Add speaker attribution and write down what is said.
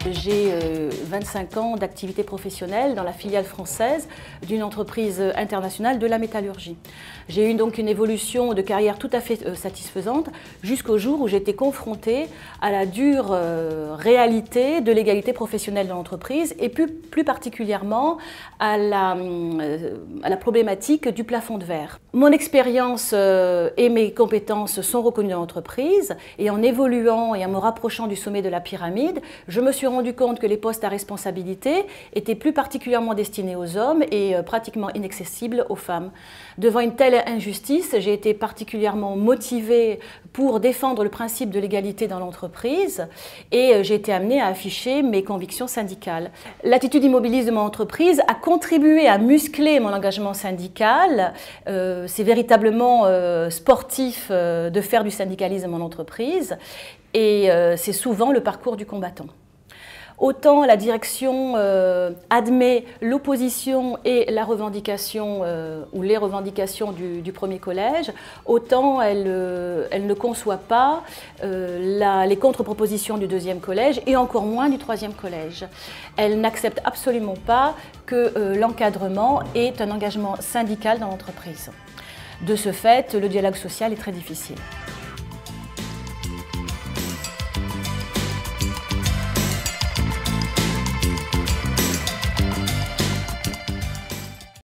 Speaker 1: J'ai 25 ans d'activité professionnelle dans la filiale française d'une entreprise internationale de la métallurgie. J'ai eu donc une évolution de carrière tout à fait satisfaisante jusqu'au jour où j'ai été confrontée à la dure réalité de l'égalité professionnelle dans l'entreprise et plus particulièrement à la problématique du plafond de verre. Mon expérience et mes compétences sont reconnues dans l'entreprise et en évoluant et en me rapprochant du sommet de la pyramide, je me suis rendu compte que les postes à responsabilité étaient plus particulièrement destinés aux hommes et pratiquement inaccessibles aux femmes. Devant une telle injustice, j'ai été particulièrement motivée pour défendre le principe de l'égalité dans l'entreprise et j'ai été amenée à afficher mes convictions syndicales. L'attitude immobiliste de mon entreprise a contribué à muscler mon engagement syndical. C'est véritablement sportif de faire du syndicalisme dans mon entreprise et c'est souvent le parcours du combattant. Autant la direction admet l'opposition et la revendication ou les revendications du premier collège, autant elle ne conçoit pas les contre-propositions du deuxième collège et encore moins du troisième collège. Elle n'accepte absolument pas que l'encadrement est un engagement syndical dans l'entreprise. De ce fait, le dialogue social est très difficile.